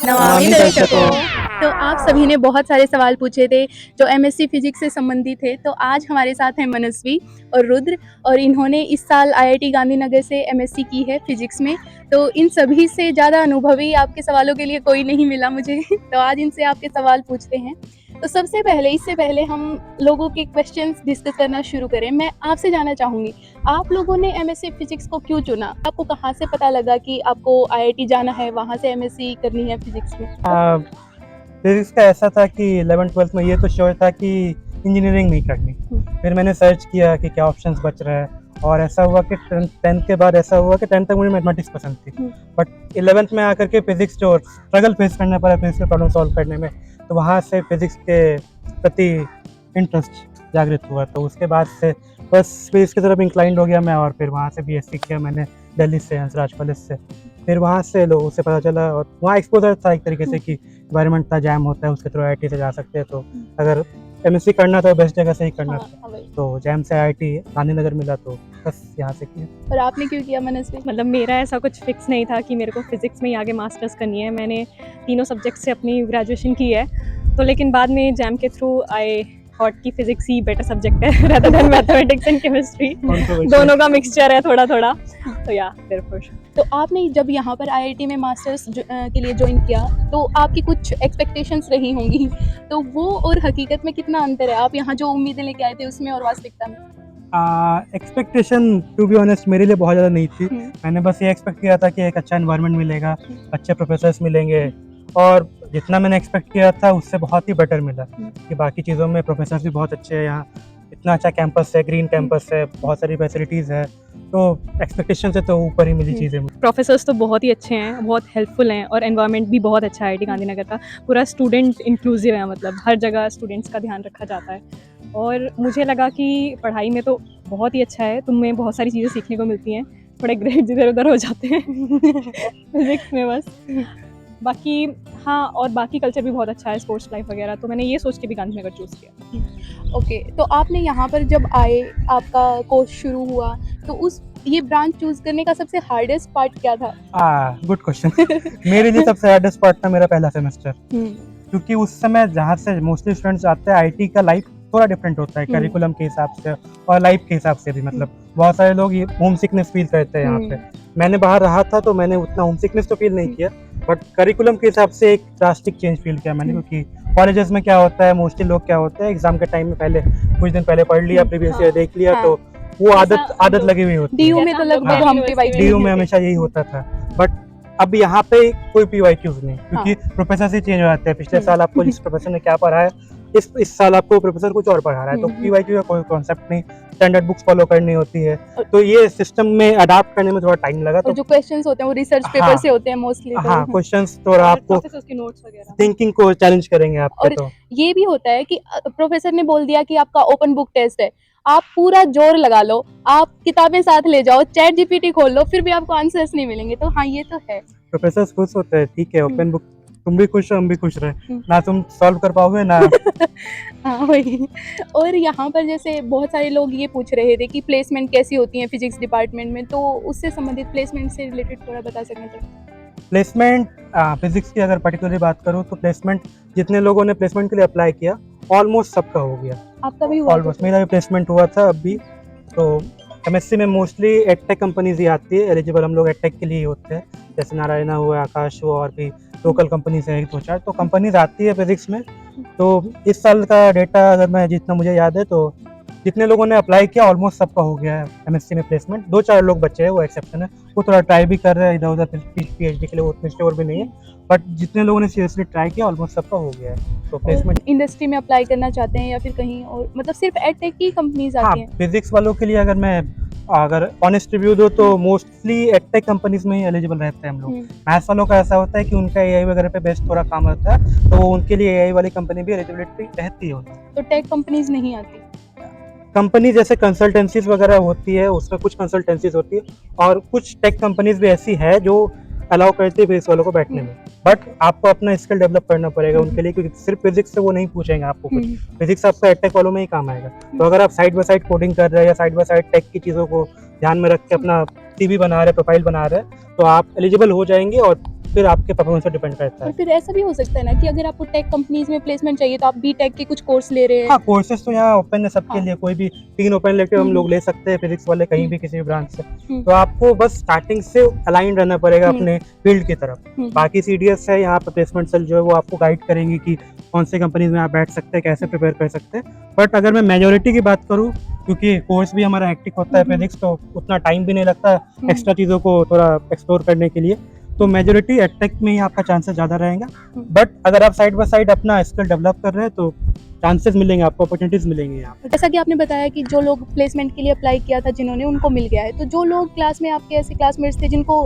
नमामि दर्शकों। तो आप सभी ने बहुत सारे सवाल पूछे थे जो एमएससी फिजिक्स से संबंधित थे। तो आज हमारे साथ हैं मनस्वी और रुद्र, और इन्होंने इस साल आईआईटी गांधीनगर से एमएससी की है फिजिक्स में। तो इन सभी से ज़्यादा अनुभवी आपके सवालों के लिए कोई नहीं मिला मुझे। तो आज इनसे आपके सवाल पूछते हैं। तो सबसे पहले, इससे पहले हम लोगों के क्वेश्चंस डिस्कस करना शुरू करें, मैं आपसे जानना चाहूँगी, आप लोगों ने एमएससी फिजिक्स को क्यों चुना? आपको कहाँ से पता लगा कि आपको आईआईटी जाना है, वहाँ से एमएससी करनी है फिजिक्स में? फिजिक्स का ऐसा था कि 11th-12th में ये तो श्योर था कि इंजीनियरिंग नहीं करनी। फिर मैंने सर्च किया कि क्या ऑप्शंस बच रहा है, और ऐसा हुआ कि 10th के बाद ऐसा हुआ कि 10th तक मुझे मैथमेटिक्स पसंद थी, बट 11th में आकर के फिजिक्स जो स्ट्रगल फेस करना पड़ा फिजिक्स के प्रॉब्लम सॉल्व करने में, तो वहाँ से फिजिक्स के प्रति इंटरेस्ट जागृत हुआ। तो उसके बाद से बस फिजिक्स की तरफ इंक्लाइंड हो गया मैं, और फिर वहाँ से बीएससी किया मैंने दिल्ली से, हंसराज कॉलेज से। फिर वहाँ से लोगों से पता चला, और वहाँ एक्सपोजर था एक तरीके से कि एनवायरनमेंट था, जैम होता है, उसके थ्रू आईआईटी से जा सकते हैं। तो अगर एमएससी करना था बेस्ट जगह से ही करना था, तो जैम से आईआईटी गांधीनगर मिला, तो बस यहाँ से किया। और आपने क्यों किया मनस्वी? मतलब मेरा ऐसा कुछ फिक्स नहीं था कि मेरे को फिज़िक्स में ही आगे मास्टर्स करनी है। मैंने तीनों सब्जेक्ट से अपनी ग्रेजुएशन की है, तो लेकिन बाद में जैम के थ्रू आई थॉट कि फिज़िक्स ही बेटर सब्जेक्ट है rather than mathematics and chemistry. दोनों का मिक्सचर है थोड़ा थोड़ा, तो या देयरफॉर। तो आपने जब यहाँ पर आईआईटी में मास्टर्स के लिए ज्वाइन किया, तो आपकी कुछ एक्सपेक्टेशंस रही होंगी, तो वो और हकीकत में कितना अंतर है? आप यहाँ जो उम्मीदें लेके आए थे उसमें और वास्तविकता में? एक्सपेक्टेशन टू बी ऑनेस्ट मेरे लिए बहुत ज़्यादा नहीं थी। मैंने बस ये एक्सपेक्ट किया था कि एक अच्छा एनवायरनमेंट मिलेगा, अच्छे प्रोफेसर्स मिलेंगे, और जितना मैंने एक्सपेक्ट किया था उससे बहुत ही बेटर मिला। कि बाकी चीज़ों में प्रोफेसर्स भी बहुत अच्छे हैं, यहाँ इतना अच्छा कैंपस है, ग्रीन कैंपस है, बहुत सारी फैसिलिटीज़ है, तो एक्सपेक्टेशन से तो ऊपर ही मिली चीज़ें। प्रोफेसर्स तो बहुत ही अच्छे हैं, बहुत हेल्पफुल हैं, और एनवायरनमेंट भी बहुत अच्छा है आईआईटी गांधीनगर का। पूरा स्टूडेंट इंक्लूसिव है, मतलब हर जगह स्टूडेंट्स का ध्यान रखा जाता है। और मुझे लगा कि पढ़ाई में तो बहुत ही अच्छा है, तुम्हें बहुत सारी चीज़ें सीखने को मिलती हैं। थोड़े ग्रेड्स इधर उधर हो जाते हैं फिजिक्स में बस। बाकी हाँ, और बाकी कल्चर भी बहुत अच्छा है, स्पोर्ट्स लाइफ वगैरह, तो मैंने ये सोच के भी गांधीनगर चूज़ किया। ओके, तो आपने यहाँ पर जब आए, आपका कोर्स शुरू हुआ, तो ये ब्रांच चूज करने का सबसे हार्डेस्ट पार्ट क्या था? Good question. मेरे लिए सबसे हार्डेस्ट पार्ट था मेरा पहला सेमेस्टर, क्योंकि उस समय जहाँ से मोस्टली स्टूडेंट्स आते हैं, आईटी का लाइफ थोड़ा डिफरेंट होता है करिकुलम के हिसाब से और लाइफ के हिसाब से भी। मतलब बहुत सारे लोग ये होम सिकनेस फील करते हैं यहाँ पे। मैंने बाहर रहा था तो मैंने उतना होम सिकनेस तो फील नहीं किया, बट करिकुलम के हिसाब से एक ड्रास्टिक चेंज फील किया मैंने। क्योंकि कॉलेजेस में क्या होता है, मोस्टली लोग क्या होता है, एग्जाम के टाइम में पहले कुछ दिन पहले पढ़ लिया, प्रीवियस ईयर देख लिया, तो वो आदत लगी हुई होती है। डीयू में तो लगभग हम डीयू में हमेशा यही होता था, बट अब यहाँ पे कोई पीवाईक्यूज नहीं, क्योंकि प्रोफेसर से चेंज हो जाते हैं। पिछले साल आपको जिस प्रोफेसर ने क्या पढ़ाया, इस साल आपको प्रोफेसर कुछ और पढ़ा रहा है, तो पीवाईक्यू का कोई कॉन्सेप्ट नहीं, स्टैंडर्ड बुक्स फॉलो करनी होती है। तो ये सिस्टम में अडाप्ट करने में थोड़ा टाइम लगा। तो जो क्वेश्चंस होते हैं वो रिसर्च पेपर से होते हैं मोस्टली। हाँ, क्वेश्चंस तो आपको थिंकिंग को चैलेंज करेंगे आपके। और ये भी होता है कि प्रोफेसर ने बोल दिया कि आपका ओपन बुक टेस्ट है, आप पूरा जोर लगा लो, आप किताबें साथ ले जाओ, चैट जीपीटी खोल लो, फिर भी आपको आंसर्स नहीं मिलेंगे। तो हाँ, ये तो है। प्रोफेसर खुश होते हैं, ठीक है, ओपन बुक, तुम भी खुश हो, हम भी खुश रहे, ना तुम सॉल्व कर पाओगे ना। हाँ वही। और यहाँ पर जैसे बहुत सारे लोग ये पूछ रहे थे कि प्लेसमेंट कैसी होती है फिजिक्स डिपार्टमेंट में, तो उससे संबंधित प्लेसमेंट से रिलेटेड थोड़ा बता सकते हैं? प्लेसमेंट फिजिक्स की अगर पर्टिकुलरली बात करूँ तो प्लेसमेंट जितने लोगों ने प्लेसमेंट के लिए अप्लाई किया ऑलमोस्ट सबका हो गया। आपका भी हुआ? ऑलमोस्ट मेरा भी प्लेसमेंट हुआ था अभी। तो एमएससी में मोस्टली एडटेक कंपनीज ही आती है, एलिजिबल हम लोग एडटेक के लिए ही होते हैं, जैसे नारायणा हुआ, आकाश हुआ, और भी लोकल कंपनीज है 1-2-4, तो कंपनीज आती है फिजिक्स में। तो इस साल का डेटा अगर मैं जितना मुझे याद है, तो जितने लोगों ने अप्लाई किया ऑलमोस्ट सबका हो गया है एमएससी में प्लेसमेंट। 2-4 लोग बचे हैं, वो एक्सेप्शन है, वो थोड़ा ट्राई भी कर रहे हैं इधर उधर पीएचडी के लिए, वो उतने श्योर भी नहीं है, बट जितने लोगों ने सीरियसली ट्राई किया ऑलमोस्ट सबका हो गया है। तो प्लेसमेंट इंडस्ट्री में अप्लाई करना चाहते हैं या फिर कहीं और, मतलब सिर्फ एडटेक की कंपनीज आती हैं? फिजिक्स वालों के लिए अगर ऑनेस्ट रिव्यू दो तो मोस्टली एडटेक कंपनीज में ही एलिजिबल रहते हैं हम लोग। मैथ्स वालों का ऐसा होता है कि उनका एआई वगैरह पे बेस्ट थोड़ा काम होता है, तो उनके लिए एआई वाली कंपनी भी एलिजिबिलिटी रहती है। तो टेक कंपनीज नहीं आती? कंपनी जैसे कंसल्टेंसीज वगैरह होती है, उसमें कुछ कंसल्टेंसीज होती है, और कुछ टेक कंपनीज भी ऐसी है जो अलाउ करती है फिजिक्स वालों को बैठने में, बट आपको अपना स्किल डेवलप करना पड़ेगा उनके लिए, क्योंकि सिर्फ फिजिक्स से वो नहीं पूछेंगे आपको कुछ। फिजिक्स आपका एडटेक वालों में ही काम आएगा। तो अगर आप साइड बाय साइड कोडिंग कर रहे हैं या साइड बाय साइड टेक की चीज़ों को ध्यान में रख के अपना सीवी बना रहे हैं, प्रोफाइल बना रहे हैं, तो आप एलिजिबल हो जाएंगे और फिर आपके परफॉर्मेंस पर डिपेंड करता और है। फिर ऐसा भी हो सकता है ना कि अगर आपको टेक कंपनीज में प्लेसमेंट चाहिए तो आप बीटेक के कुछ कोर्स ले रहे हैं। हाँ, कोर्सेज तो यहाँ ओपन है सबके हाँ। लिए, कोई भी 3 ओपन इलेक्टिव हम हम्म। लोग ले सकते हैं, फिजिक्स वाले कहीं हम्म। भी किसी भी ब्रांच से। हम्म। तो आपको बस स्टार्टिंग से अलाइन रहना पड़ेगा हम्म। अपने फील्ड की तरफ। हम्म। बाकी सीडीएस है यहाँ पे, प्लेसमेंट सेल जो है वो आपको गाइड करेंगी कि कौन से कंपनीज में आप बैठ सकते हैं, कैसे प्रिपेयर कर सकते हैं। बट अगर मैं मेजोरिटी की बात करूँ, क्योंकि कोर्स भी हमारा हेक्टिक होता है फिजिक्स, तो उतना टाइम भी नहीं लगता एक्स्ट्रा चीज़ों को थोड़ा एक्सप्लोर करने के लिए, तो मेजोरिटी एडटेक में ही आपका चांसेस ज़्यादा रहेगा। बट अगर आप साइड बाय साइड अपना स्किल डेवलप कर रहे हैं तो चांसेस मिलेंगे आपको, अपॉर्चुनिटीज़ मिलेंगी यहाँ पे। जैसा कि आपने बताया कि जो लोग प्लेसमेंट के लिए अप्लाई किया था जिन्होंने, उनको मिल गया है, तो जो लोग क्लास में आपके ऐसे क्लासमेट्स थे जिनको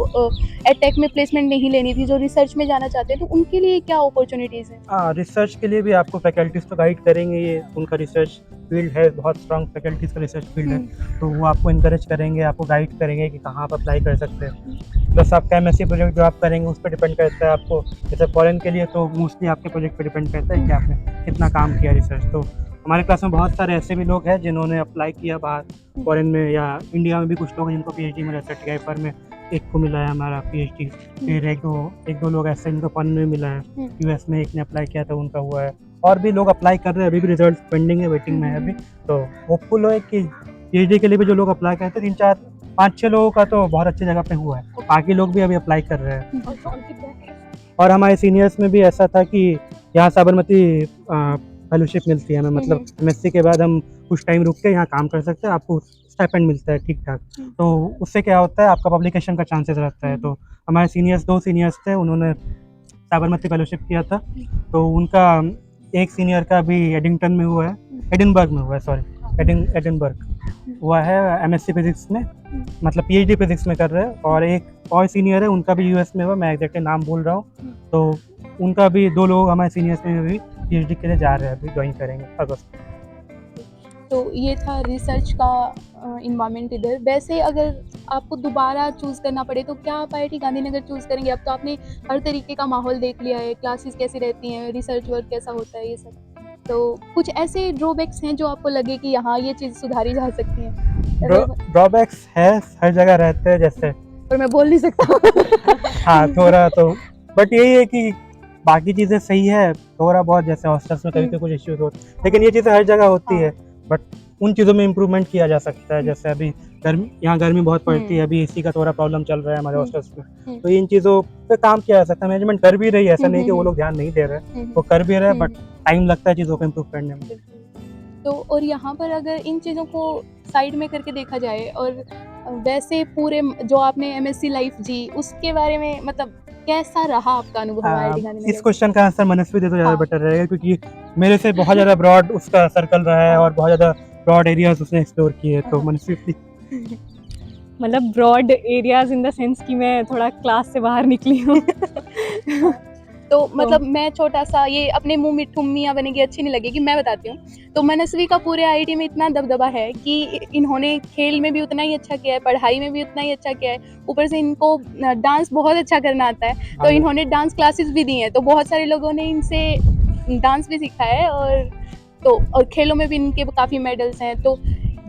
एडटेक में प्लेसमेंट नहीं लेनी थी, जो रिसर्च में जाना चाहते हैं, तो उनके लिए क्या अपॉर्चुनिटीज़ हैं? हाँ, रिसर्च के लिए भी आपको फैकल्टीज़ तो गाइड करेंगे, ये उनका रिसर्च फील्ड है, बहुत स्ट्रॉन्ग फैकल्टीज़ का रिसर्च फील्ड है, तो वो आपको इनकरेज करेंगे, आपको गाइड करेंगे कि कहाँ आप अप्लाई कर सकते हैं। प्लस आपका एमएससी प्रोजेक्ट जो आप करेंगे उस पर डिपेंड करता है आपको, जैसे फॉरेन के लिए तो मोस्टली आपके प्रोजेक्ट पे डिपेंड करता है कि आपने कितना काम किया रिसर्च। तो हमारे क्लास में बहुत सारे ऐसे भी लोग हैं जिन्होंने अप्लाई किया बाहर फॉरेन में, या इंडिया में भी कुछ लोग हैं जिनको पीएचडी में सर्टिफिकेट पर में एक को मिला है हमारा पीएचडी, फिर एक दो लोग ऐसे जिनको फन में मिला है, यूएस में एक ने अप्लाई किया था उनका हुआ है, और भी लोग अप्लाई कर रहे हैं, अभी भी रिजल्ट पेंडिंग है, वेटिंग में है अभी। तो होपफुल है कि पीएचडी के लिए भी जो लोग अप्लाई करते हैं, 3-4-5-6 लोगों का तो बहुत अच्छी जगह पे हुआ है, बाकी लोग भी अभी अप्लाई कर रहे हैं। और हमारे सीनियर्स में भी ऐसा था कि यहाँ साबरमती फेलोशिप मिलती है हमें, मतलब एमएससी के बाद हम कुछ टाइम रुक के यहाँ काम कर सकते हैं, आपको स्टाइपेंड मिलता है ठीक ठाक। तो उससे क्या होता है, आपका पब्लिकेशन का चांसेस रहता है। तो हमारे सीनियर्स 2 सीनियर्स थे, उन्होंने साबरमती फेलोशिप किया था, तो उनका एक सीनियर का भी एडिंगटन में हुआ है, एडिनबर्ग में हुआ है, सॉरी एडिनबर्ग हुआ है एमएससी फिजिक्स में, मतलब पीएचडी फिजिक्स में कर रहे हैं। और एक और सीनियर है, उनका भी यूएस में हुआ, मैं एग्जैक्टली नाम भूल रहा हूँ। तो उनका भी 2 लोग हमारे सीनियर्स में भी पीएचडी के लिए जा रहे हैं, अभी ज्वाइन करेंगे अगस्त। तो ये था रिसर्च का इन्वायरमेंट इधर। वैसे अगर आपको दोबारा चूज़ करना पड़े तो क्या आप आईआईटी गांधीनगर चूज़ करेंगे? अब तो आपने हर तरीके का माहौल देख लिया है, क्लासेस कैसी रहती हैं, रिसर्च वर्क कैसा होता है, ये सब। तो कुछ ऐसे ड्रॉबैक्स हैं जो आपको लगे कि यहाँ ये चीज़ सुधारी जा सकती है? ड्रॉबैक्स है, हर जगह रहते हैं, जैसे पर मैं बोल नहीं सकता। हाँ थोड़ा तो, बट यही है कि बाकी चीज़ें सही है, थोड़ा बहुत जैसे हॉस्टल्स में कभी कुछ इश्यूज होते हैं, लेकिन ये चीज़ें हर जगह होती है। बट उन चीज़ों में इम्प्रूवमेंट किया जा सकता है, जैसे अभी यहाँ गर्मी बहुत पड़ती है, अभी एसी का थोड़ा प्रॉब्लम चल रहा है हमारे हॉस्टल्स में, तो इन चीज़ों पे काम किया जा सकता है। मैनेजमेंट कर भी रही है, ऐसा नहीं कि वो लोग ध्यान नहीं दे रहे, वो कर भी रहे हैं, बट टाइम लगता है चीज़ों को इम्प्रूव करने में। तो और यहाँ पर अगर इन चीज़ों को साइड में करके देखा जाए, और वैसे पूरे जो आपने एमएससी लाइफ जी, उसके बारे में मतलब कैसा रहा आपका अनुभव आईआईटी गांधीनगर? इस क्वेश्चन का आंसर मनस्वी दे तो ज़्यादा बेटर रहेगा, क्योंकि मेरे से बहुत ज़्यादा ब्रॉड उसका सर्कल रहा है और बहुत ज़्यादा ब्रॉड एरियाज उसने एक्सप्लोर किए, तो मनस्वी मतलब broad areas in the sense कि मैं थोड़ा क्लास से बाहर निकली हूँ। तो मतलब मैं छोटा सा, ये अपने मुंह में ठुम्मियाँ बनेगी, अच्छी नहीं लगेगी, मैं बताती हूँ। तो मनस्वी का पूरे आईआईटी में इतना दबदबा है कि इन्होंने खेल में भी उतना ही अच्छा किया है, पढ़ाई में भी उतना ही अच्छा किया है, ऊपर से इनको डांस बहुत अच्छा करना आता है, तो इन्होंने डांस क्लासेस भी दी हैं, तो बहुत सारे लोगों ने इनसे डांस भी सीखा है, और खेलों में भी इनके काफ़ी मेडल्स हैं। तो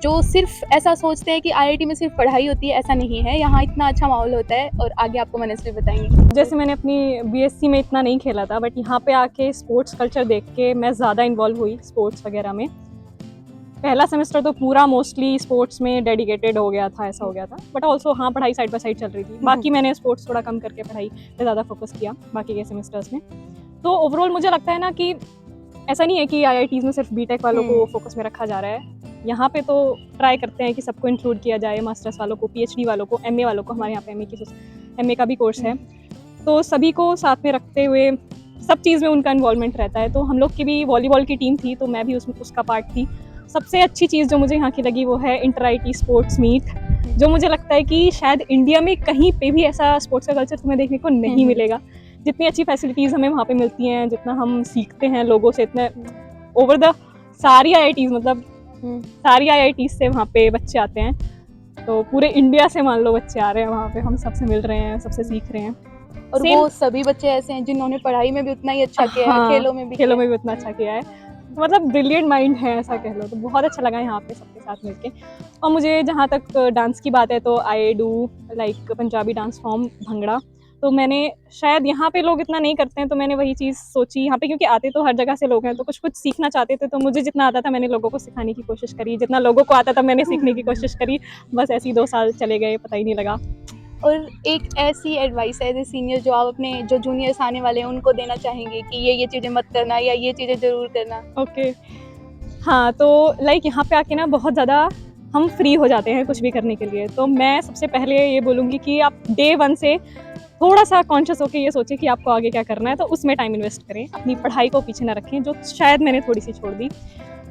जो सिर्फ ऐसा सोचते हैं कि आईआईटी में सिर्फ पढ़ाई होती है, ऐसा नहीं है, यहाँ इतना अच्छा माहौल होता है, और आगे आपको मनस्वी बताएंगे। जैसे मैंने अपनी बीएससी में इतना नहीं खेला था, बट यहाँ पे आके स्पोर्ट्स कल्चर देख के मैं ज़्यादा इन्वॉल्व हुई स्पोर्ट्स वगैरह में। पहला सेमेस्टर तो पूरा मोस्टली स्पोर्ट्स में डेडिकेटेड हो गया था, ऐसा हो गया था, बट ऑल्सो हाँ पढ़ाई साइड बाय साइड चल रही थी। बाकी मैंने स्पोर्ट्स थोड़ा कम करके पढ़ाई पे ज़्यादा फोकस किया बाकी के सेमेस्टर्स में। तो ओवरऑल मुझे लगता है ना कि ऐसा नहीं है कि आईआईटीज़ में सिर्फ बीटेक वालों को फोकस में रखा जा रहा है, यहाँ पे तो ट्राई करते हैं कि सबको इंक्लूड किया जाए, मास्टर्स वालों को, पीएचडी वालों को, एमए वालों को, हमारे यहाँ पे एमए का भी कोर्स है, तो सभी को साथ में रखते हुए सब चीज़ में उनका इन्वॉल्वमेंट रहता है। तो हम लोग की भी वॉलीबॉल की टीम थी, तो मैं भी उसका पार्ट थी। सबसे अच्छी चीज़ जो मुझे यहाँ की लगी वो है इंटर आईटी स्पोर्ट्स मीट, जो मुझे लगता है कि शायद इंडिया में कहीं पे भी ऐसा स्पोर्ट्स का कल्चर तुम्हें देखने को नहीं मिलेगा। जितनी अच्छी फैसिलिटीज़ हमें वहाँ पे मिलती हैं, जितना हम सीखते हैं लोगों से, इतने ओवर द सारी आईआईटीज़, मतलब सारी आईआईटीज़ से वहाँ पे बच्चे आते हैं, तो पूरे इंडिया से मान लो बच्चे आ रहे हैं वहाँ पे, हम सबसे मिल रहे हैं, सबसे सीख रहे हैं। और वो सभी बच्चे ऐसे हैं जिन्होंने पढ़ाई में भी उतना ही अच्छा किया है, खेलों में भी उतना अच्छा किया है, मतलब ब्रिलियंट माइंड है ऐसा कह लो। तो बहुत अच्छा लगा यहाँ पे सबके साथ मिलके। और मुझे जहाँ तक डांस की बात है तो I do like Punjabi dance form bhangra, तो मैंने शायद यहाँ पे लोग इतना नहीं करते हैं, तो मैंने वही चीज़ सोची यहाँ पे, क्योंकि आते तो हर जगह से लोग हैं, तो कुछ कुछ सीखना चाहते थे, तो मुझे जितना आता था मैंने लोगों को सिखाने की कोशिश करी, जितना लोगों को आता था मैंने सीखने की कोशिश करी। बस ऐसे ही 2 साल चले गए, पता ही नहीं लगा। और एक ऐसी एडवाइस है एज ए सीनियर जो आप अपने जो जूनियर्स आने वाले हैं उनको देना चाहेंगे कि ये चीज़ें मत करना या ये चीज़ें ज़रूर करना? ओके, हाँ, तो लाइक यहाँ पे आके ना बहुत ज़्यादा हम फ्री हो जाते हैं कुछ भी करने के लिए। तो मैं सबसे पहले ये बोलूँगी कि आप डे 1 से थोड़ा-सा कॉन्शियस होके ये सोचें कि आपको आगे क्या करना है, तो उसमें टाइम इन्वेस्ट करें। अपनी पढ़ाई को पीछे ना रखें, जो शायद मैंने थोड़ी-सी छोड़ दी।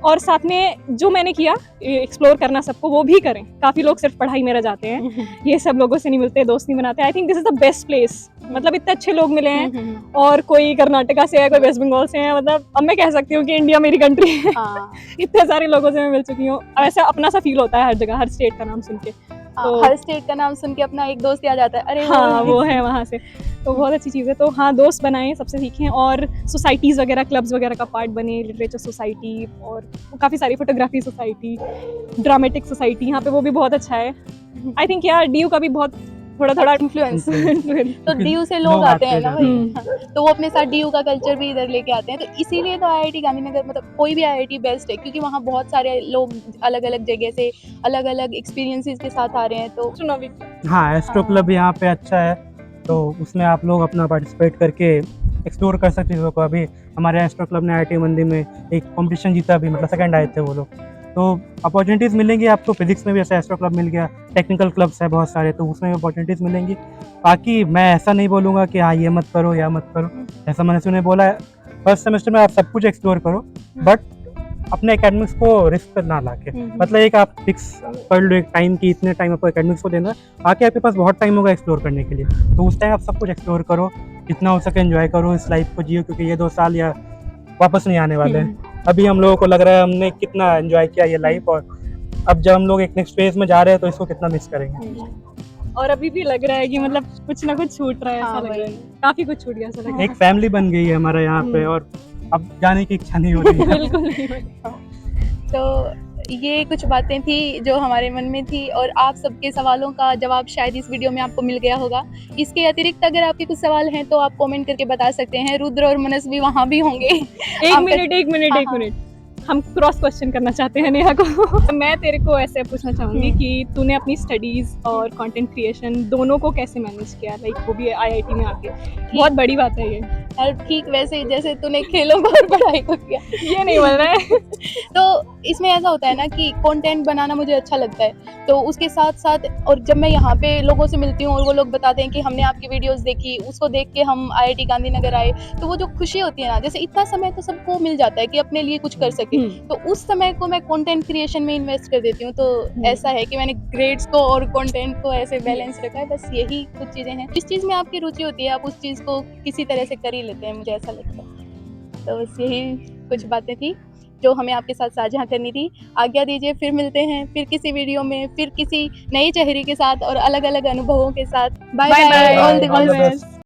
और साथ में जो मैंने किया एक्सप्लोर करना सबको, वो भी करें। काफ़ी लोग सिर्फ पढ़ाई में रह जाते हैं, ये सब लोगों से नहीं मिलते, दोस्त नहीं बनाते। I think this is the best place. मतलब इतने अच्छे लोग मिले हैं, और कोई कर्नाटका से है, कोई वेस्ट बंगाल से है, मतलब अब मैं कह सकती हूँ कि इंडिया मेरी कंट्री है। हाँ, इतने सारे लोगों से मैं मिल चुकी हूँ। ऐसा अपना सा फील होता है हर जगह, हर स्टेट का नाम सुन के। तो हर स्टेट का नाम सुन के अपना एक दोस्त याद आता है, अरे हाँ, वो है वहाँ से, तो बहुत अच्छी चीज़ है। तो हाँ, दोस्त बनाएं, सबसे सीखें, और सोसाइटीज़ वगैरह, क्लब्स वगैरह का पार्ट बने, लिटरेचर सोसाइटी और काफ़ी सारी, फोटोग्राफी सोसाइटी, ड्रामेटिक सोसाइटी, यहाँ पे वो भी बहुत अच्छा है। आई थिंक यार डीयू का भी बहुत थोड़ा इन्फ्लुएंस। इन्फ्लुएंस। तो डीयू से लोग लोग आते हैं आते ना हैं। भाई, हाँ, तो वो अपने साथ डीयू का कल्चर भी इधर लेके आते हैं। तो इसीलिए तो आईआईटी गांधीनगर, मतलब कोई भी आईआईटी बेस्ट है, क्योंकि वहाँ बहुत सारे लोग अलग अलग जगह से अलग अलग एक्सपीरियंसेस के साथ आ रहे हैं। तो सुनो भी। हाँ, एस्ट्रो क्लब यहाँ पे अच्छा है, तो उसमें आप लोग अपना पार्टिसिपेट करके एक्सप्लोर कर सकते हो। को अभी हमारे एस्ट्रो क्लब ने आईआईटी मंडी में एक कंपटीशन जीता भी, मतलब सेकंड आए थे वो लोग। तो अपॉर्चुनिटीज़ मिलेंगी आपको, फिजिक्स में भी ऐसा एस्ट्रो क्लब मिल गया, टेक्निकल क्लब्स है बहुत सारे, तो उसमें भी अपॉर्चुनिटीज़ मिलेंगी। बाकी मैं ऐसा नहीं बोलूँगा कि हाँ ये मत करो या मत करो, जैसा मैंने सुने बोला है, फर्स्ट सेमेस्टर में आप सब कुछ एक्सप्लोर करो, बट अपने एकेडमिक्स को रिस्क ना ला के, मतलब एक आप फिक्स कर लो एक टाइम की, इतने टाइम आपको एकेडमिक्स को देना है, आके आपके पास बहुत टाइम होगा एक्सप्लोर करने के लिए, तो उस टाइम आप सब कुछ एक्सप्लोर करो, जितना हो सके एंजॉय करो, इस लाइफ को जियो, क्योंकि ये 2 साल या वापस नहीं आने वाले हैं। अभी हम लोगों को लग रहा है हमने कितना एंजॉय किया ये लाइफ, और अब जब हम लोग एक नेक्स्ट फेज में जा रहे हैं तो इसको कितना मिस करेंगे। और अभी भी लग रहा है कि मतलब कुछ ना कुछ छूट रहा है, ऐसा हाँ, लग वही। रहा है, काफ़ी कुछ छूट गया ऐसा लग रहा एक फैमिली बन गई है हमारा यहाँ पे, और अब जाने की इच्छा नहीं हो रही है। है। बिल्कुल नहीं। तो ये कुछ बातें थी जो हमारे मन में थी, और आप सबके सवालों का जवाब शायद इस वीडियो में आपको मिल गया होगा। इसके अतिरिक्त अगर आपके कुछ सवाल हैं तो आप कमेंट करके बता सकते हैं। रुद्र और मनस्वी वहाँ भी होंगे। एक आपका- मिनट हाँ, एक हाँ। मिनट, हम क्रॉस क्वेश्चन करना चाहते हैं नेहा को। मैं तेरे को ऐसे पूछना चाहूंगी कि तूने अपनी स्टडीज और कंटेंट क्रिएशन दोनों को कैसे मैनेज किया, लाइक वो भी आईआईटी में आके, बहुत बड़ी बात है ये। और ठीक वैसे ही जैसे तूने खेलों को और पढ़ाई को किया। ये नहीं बोल रहा है। तो इसमें ऐसा होता है ना कि कंटेंट बनाना मुझे अच्छा लगता है, तो उसके साथ साथ, और जब मैं यहाँ पे लोगों से मिलती हूँ और वो लोग बताते हैं कि हमने आपकी वीडियोस देखी, उसको देख के हम आईआईटी गांधीनगर आए, तो वो जो खुशी होती है ना, जैसे इतना समय तो सबको मिल जाता है कि अपने लिए कुछ कर सके, तो उस समय को मैं कंटेंट क्रिएशन में इन्वेस्ट कर देती हूँ। तो ऐसा है कि मैंने ग्रेड्स को और कंटेंट को ऐसे बैलेंस रखा है। बस यही कुछ चीज़ें हैं, जिस चीज़ में आपकी रुचि होती है आप उस चीज़ को किसी तरह से कर ही लेते हैं, मुझे ऐसा लगता है। तो बस यही कुछ बातें थी जो हमें आपके साथ साझा करनी थी। आज्ञा दीजिए, फिर मिलते हैं, फिर किसी वीडियो में, फिर किसी नए चेहरे के साथ और अलग अलग अनुभवों के साथ। Bye bye, all the All the best. best.